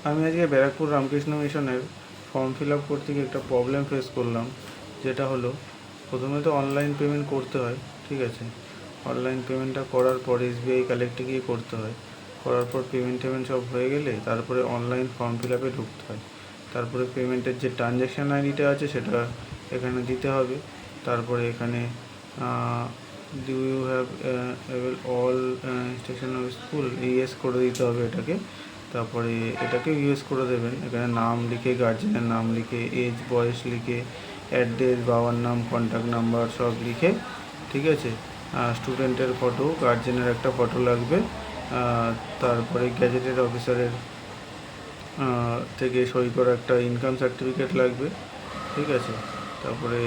আমি আজকে ব্যারাকপুর রামকৃষ্ণ মিশনের ফর্ম ফিল আপ করতে গিয়ে একটা প্রবলেম ফেস করলাম, যেটা হলো প্রথমে তো অনলাইন পেমেন্ট করতে হয়। ঠিক আছে, অনলাইন পেমেন্টটা করার পর SBI কালেক্টে গিয়ে করতে হয়। করার পর পেমেন্ট সব হয়ে গেলে তারপরে অনলাইন ফর্ম ফিল আপে ঢুকতে হয়। তারপরে পেমেন্টের যে ট্রানজ্যাকশান আইডিটা আছে সেটা এখানে দিতে হবে। তারপরে এখানে do you have all instruction of school yes করে দিতে হবে এটাকে। তারপরে এটাকেও ইউএস করে দেবেন। এখানে নাম লিখে, গার্জেনের নাম লিখে, এজ বয়স লিখে, অ্যাড্রেস, বাবার নাম, কন্ট্যাক্ট নাম্বার সব লিখে, ঠিক আছে। স্টুডেন্টের ফটো, গার্জেনের একটা ফটো লাগবে, তারপরে গ্যাজেটেড অফিসারের থেকে সই করা একটা ইনকাম সার্টিফিকেট লাগবে, ঠিক আছে। তারপরে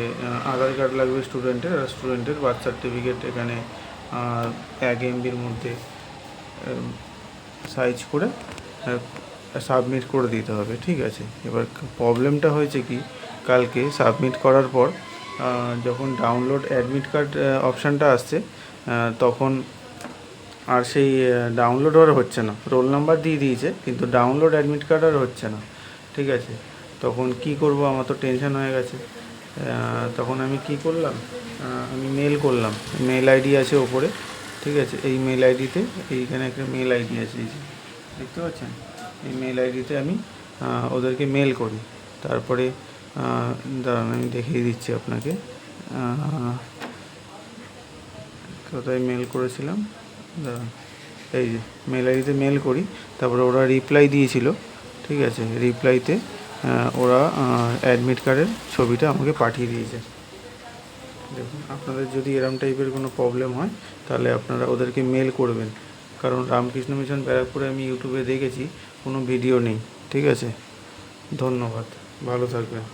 আধার কার্ড লাগবে স্টুডেন্টের, আর স্টুডেন্টের বার্থ সার্টিফিকেট এখানে 1 MBর মধ্যে সাইজ করে সাবমিট করে দিতে হবে, ঠিক আছে। এবার প্রবলেমটা হয়েছে কি, কালকে সাবমিট করার পর যখন ডাউনলোড অ্যাডমিট কার্ড অপশানটা আসছে, তখন আর সেই ডাউনলোড আর হচ্ছে না। রোল নাম্বার দিয়ে দিয়েছে কিন্তু ডাউনলোড অ্যাডমিট কার্ড আর হচ্ছে না, ঠিক আছে। তখন কি করব, আমার তো টেনশন হয়ে গেছে। তখন আমি কি করলাম, আমি মেল করলাম। মেল আইডি আছে ওপরে, ঠিক আছে। এই মেল আইডিতে, এইখানে একটা মেল আইডি আছে, এই যে দেখতে পাচ্ছেন, এই মেল আইডিতে আমি ওদেরকে মেল করি। তারপরে দাঁড়ান, আমি দেখিয়ে দিচ্ছি আপনাকে কোথায় মেল করেছিলাম। দাঁড়ান, এই যে মেল আইডিতে মেল করি। তারপরে ওরা রিপ্লাই দিয়েছিল, ঠিক আছে। রিপ্লাইতে ওরা অ্যাডমিট কার্ডের ছবিটা আমাকে পাঠিয়ে দিয়েছে। দেখুন, আপনাদের যদি এরম টাইপের কোনো প্রবলেম হয় তাহলে আপনারা ওদেরকে মেল করবেন, কারণ রামকৃষ্ণ মিশন ব্যারাকপুরে আমি ইউটিউবে দেখেছি কোনো ভিডিও নেই, ঠিক আছে। ধন্যবাদ, ভালো থাকবেন।